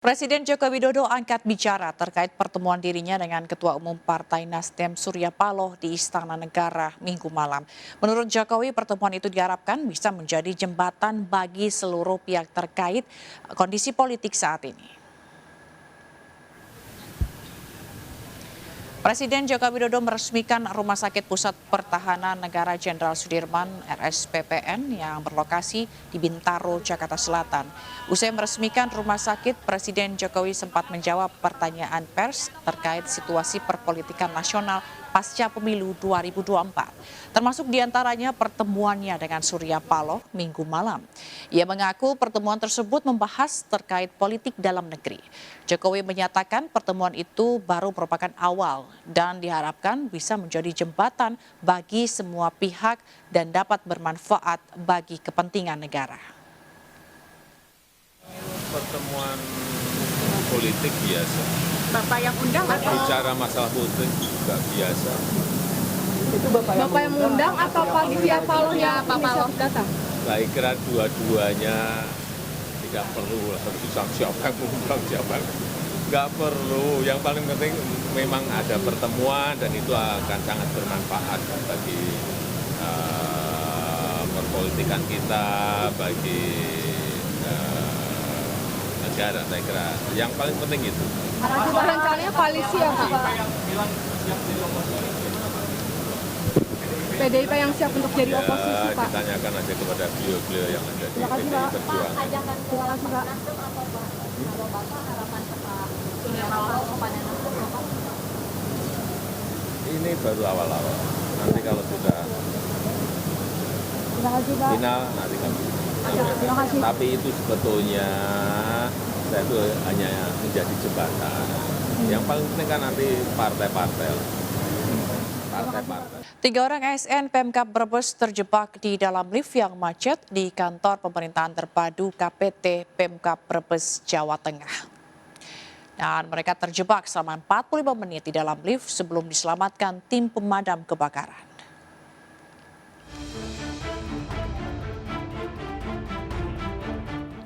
Presiden Joko Widodo angkat bicara terkait pertemuan dirinya dengan Ketua Umum Partai Nasdem Surya Paloh di Istana Negara Minggu malam. Menurut Jokowi, pertemuan itu diharapkan bisa menjadi jembatan bagi seluruh pihak terkait kondisi politik saat ini. Presiden Joko Widodo meresmikan Rumah Sakit Pusat Pertahanan Negara Jenderal Sudirman (RSPPN) yang berlokasi di Bintaro, Jakarta Selatan. Usai meresmikan rumah sakit, Presiden Jokowi sempat menjawab pertanyaan pers terkait situasi perpolitikan nasional pasca pemilu 2024, termasuk diantaranya pertemuannya dengan Surya Paloh Minggu malam. Ia mengaku pertemuan tersebut membahas terkait politik dalam negeri. Jokowi menyatakan pertemuan itu baru merupakan awal dan diharapkan bisa menjadi jembatan bagi semua pihak dan dapat bermanfaat bagi kepentingan negara. Pertemuan politik biasa. Bapak yang undang atau Bicara masalah politik juga biasa. itu Bapak yang mengundang atau Pak Surya Paloh ya Pak Paloh datang? Saya kira dua-duanya tidak perlu harus siapa yang mengundang siapa. Nggak perlu. Yang paling penting memang ada pertemuan dan itu akan sangat bermanfaat bagi perpolitikan kita, bagi negara, saya kira. Yang paling penting itu. Rencananya koalisi ya Pak? PDIP yang siap untuk jadi oposisi Pak? Ditanyakan aja kepada beliau-beliau yang ada di PDI Perjuangan. Terima kasih Pak. Ini baru awal-awal. Nanti kalau sudah final, nanti kami. Tapi itu sebetulnya saya itu hanya menjadi jembatan. Yang paling penting kan nanti partai-partai. Tiga orang ASN Pemkab Brebes terjebak di dalam lift yang macet di kantor pemerintahan terpadu KPT Pemkab Brebes, Jawa Tengah. Dan mereka terjebak selama 45 menit di dalam lift sebelum diselamatkan tim pemadam kebakaran.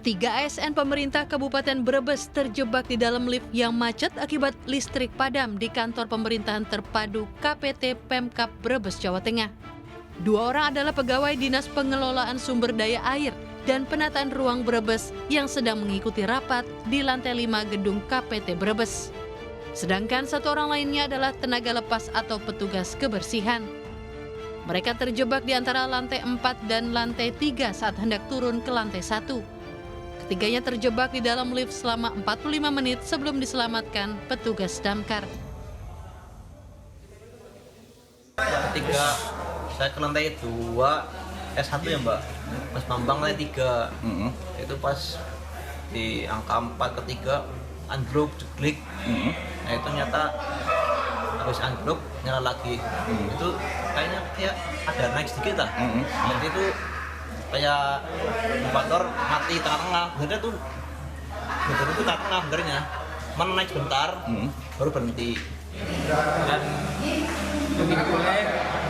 Tiga ASN pemerintah Kabupaten Brebes terjebak di dalam lift yang macet akibat listrik padam di kantor pemerintahan terpadu KPT Pemkab Brebes, Jawa Tengah. Dua orang adalah pegawai Dinas Pengelolaan Sumber Daya Air dan Penataan Ruang Brebes yang sedang mengikuti rapat di lantai 5 gedung KPT Brebes. Sedangkan satu orang lainnya adalah tenaga lepas atau petugas kebersihan. Mereka terjebak di antara lantai 4 dan lantai 3 saat hendak turun ke lantai 1. Ketiganya terjebak di dalam lift selama 45 menit sebelum diselamatkan petugas damkar. Ketiga, saya ke lantai 2, S1 ya Mbak, Mas Bambang lantai 3. Itu pas di angka 4 ketiga, anjlok, jeglik. Nah itu nyata habis anjlok, nyala lagi. Itu kayaknya kayak ada naik sedikit lah. Jadi itu kayak motor mati tengah-tengah, benernya tuh motor itu tengah-tengah benernya, mana naik sebentar baru berhenti. Dan pintunya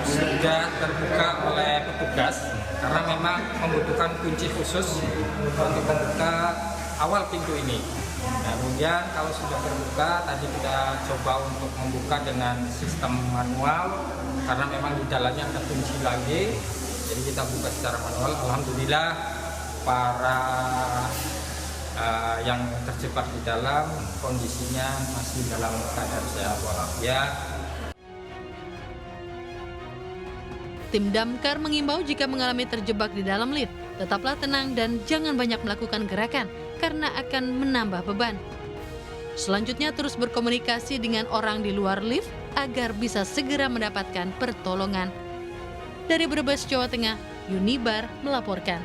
sudah terbuka oleh petugas karena memang membutuhkan kunci khusus untuk membuka awal pintu ini. Kemudian kalau sudah terbuka, tadi kita coba untuk membuka dengan sistem manual karena memang di dalamnya ada kunci lagi. Jadi kita buka secara manual. Alhamdulillah para yang terjebak di dalam kondisinya masih dalam keadaan sehat walafiat. Tim damkar mengimbau jika mengalami terjebak di dalam lift, tetaplah tenang dan jangan banyak melakukan gerakan karena akan menambah beban. Selanjutnya terus berkomunikasi dengan orang di luar lift agar bisa segera mendapatkan pertolongan. Dari Brebes, Jawa Tengah, Yunibar melaporkan.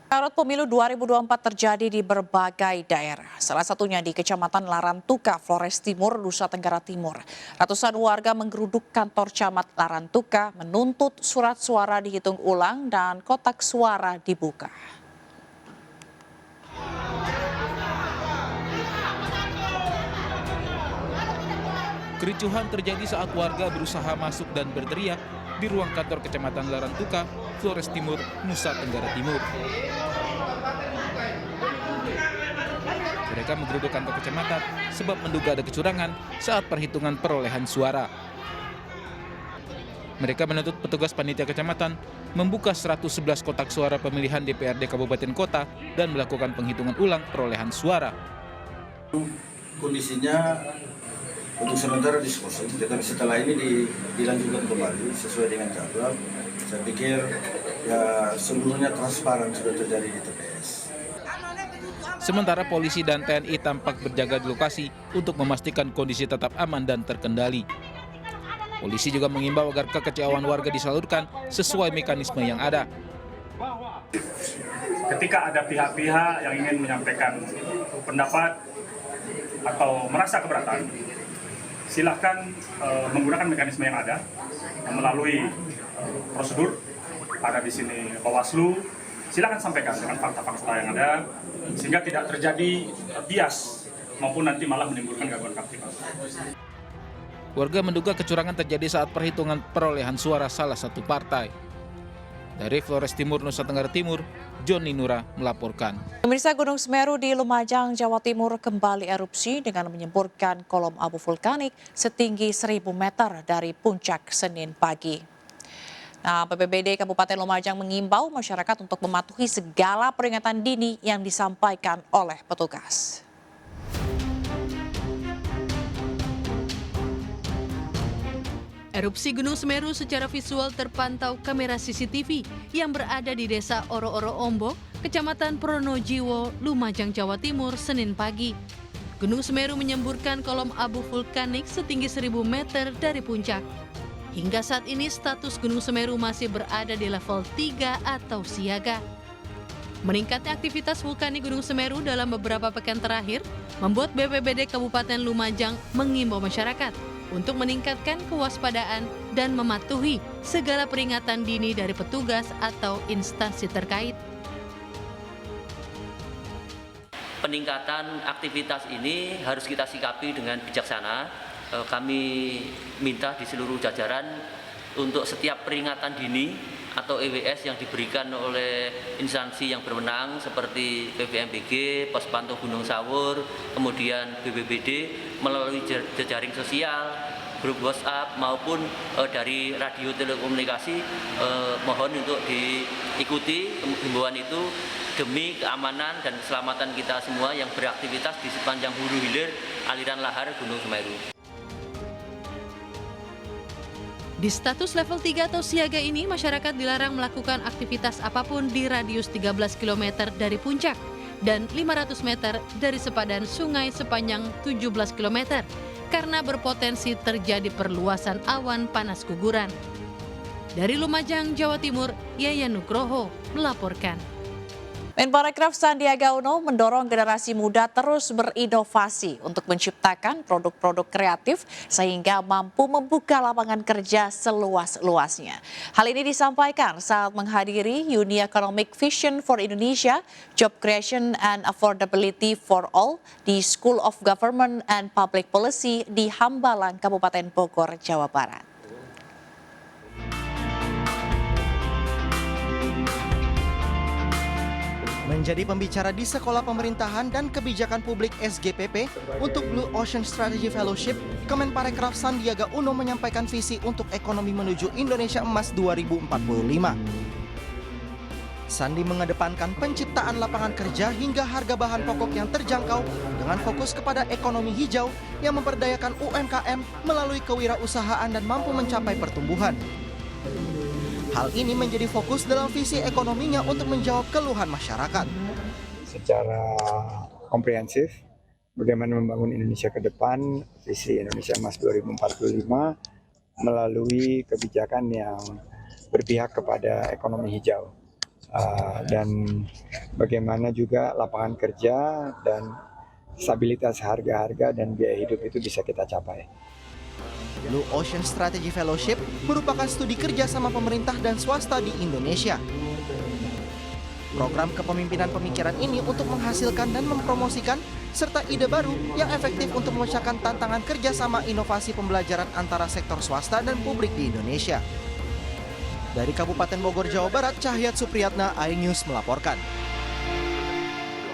Carut pemilu 2024 terjadi di berbagai daerah, salah satunya di Kecamatan Larantuka, Flores Timur, Nusa Tenggara Timur. Ratusan warga menggeruduk kantor camat Larantuka menuntut surat suara dihitung ulang dan kotak suara dibuka. Kericuhan terjadi saat warga berusaha masuk dan berteriak di ruang kantor Kecamatan Larantuka, Flores Timur, Nusa Tenggara Timur. mereka menggeruduk kantor kecamatan sebab menduga ada kecurangan saat perhitungan perolehan suara. Mereka menuntut petugas panitia kecamatan membuka 111 kotak suara pemilihan DPRD Kabupaten Kota dan melakukan penghitungan ulang perolehan suara. Kondisinya untuk sementara diskusi, tetapi setelah ini dilanjutkan kembali sesuai dengan jadwal. Saya pikir ya seluruhnya transparan sudah terjadi di TPS. Sementara polisi dan TNI tampak berjaga di lokasi untuk memastikan kondisi tetap aman dan terkendali. Polisi juga mengimbau agar kekecewaan warga disalurkan sesuai mekanisme yang ada. Ketika ada pihak-pihak yang ingin menyampaikan pendapat atau merasa keberatan, silakan menggunakan mekanisme yang ada melalui prosedur. Ada di sini Bawaslu, silakan sampaikan dengan fakta-fakta yang ada sehingga tidak terjadi bias maupun nanti malah menimbulkan gangguan kamtipmas. Warga menduga kecurangan terjadi saat perhitungan perolehan suara salah satu partai. Dari Flores Timur, Nusa Tenggara Timur, Joni Nura melaporkan. Pemirsa, Gunung Semeru di Lumajang, Jawa Timur kembali erupsi dengan menyemburkan kolom abu vulkanik setinggi 1.000 meter dari puncak Senin pagi. Nah, BPBD Kabupaten Lumajang mengimbau masyarakat untuk mematuhi segala peringatan dini yang disampaikan oleh petugas. Erupsi Gunung Semeru secara visual terpantau kamera CCTV yang berada di Desa Oro-Oro Ombo, Kecamatan Pronojiwo, Lumajang, Jawa Timur, Senin pagi. Gunung Semeru menyemburkan kolom abu vulkanik setinggi 1.000 meter dari puncak. Hingga saat ini status Gunung Semeru masih berada di level 3 atau siaga. Meningkatnya aktivitas vulkanik Gunung Semeru dalam beberapa pekan terakhir membuat BPBD Kabupaten Lumajang mengimbau masyarakat untuk meningkatkan kewaspadaan dan mematuhi segala peringatan dini dari petugas atau instansi terkait. Peningkatan aktivitas ini harus kita sikapi dengan bijaksana. Kami minta di seluruh jajaran untuk setiap peringatan dini atau EWS yang diberikan oleh instansi yang berwenang seperti PVMBG, Pos Pantau Gunung Sawur, kemudian BPBD melalui jejaring sosial, grup WhatsApp maupun dari radio telekomunikasi, mohon untuk diikuti himbauan itu demi keamanan dan keselamatan kita semua yang beraktivitas di sepanjang hulu hilir aliran lahar Gunung Semeru. Di status level 3 atau siaga ini, masyarakat dilarang melakukan aktivitas apapun di radius 13 km dari puncak dan 500 meter dari sepadan sungai sepanjang 17 km karena berpotensi terjadi perluasan awan panas guguran. Dari Lumajang, Jawa Timur, Yayan Nugroho melaporkan. Menparekraf Sandiaga Uno mendorong generasi muda terus berinovasi untuk menciptakan produk-produk kreatif sehingga mampu membuka lapangan kerja seluas-luasnya. Hal ini disampaikan saat menghadiri Uni Economic Vision for Indonesia, Job Creation and Affordability for All di School of Government and Public Policy di Hambalang, Kabupaten Bogor, Jawa Barat. Menjadi pembicara di Sekolah Pemerintahan dan Kebijakan Publik SGPP untuk Blue Ocean Strategy Fellowship, Kemenparekraf Sandiaga Uno menyampaikan visi untuk ekonomi menuju Indonesia Emas 2045. Sandi mengedepankan penciptaan lapangan kerja hingga harga bahan pokok yang terjangkau dengan fokus kepada ekonomi hijau yang memperdayakan UMKM melalui kewirausahaan dan mampu mencapai pertumbuhan. Hal ini menjadi fokus dalam visi ekonominya untuk menjawab keluhan masyarakat. Secara komprehensif, bagaimana membangun Indonesia ke depan, visi Indonesia Emas 2045 melalui kebijakan yang berpihak kepada ekonomi hijau. Dan bagaimana juga lapangan kerja dan stabilitas harga-harga dan biaya hidup itu bisa kita capai. Blue Ocean Strategy Fellowship merupakan studi kerja sama pemerintah dan swasta di Indonesia. Program kepemimpinan pemikiran ini untuk menghasilkan dan mempromosikan serta ide baru yang efektif untuk memecahkan tantangan kerjasama inovasi pembelajaran antara sektor swasta dan publik di Indonesia. Dari Kabupaten Bogor, Jawa Barat, Cahyat Supriyatna, iNews melaporkan.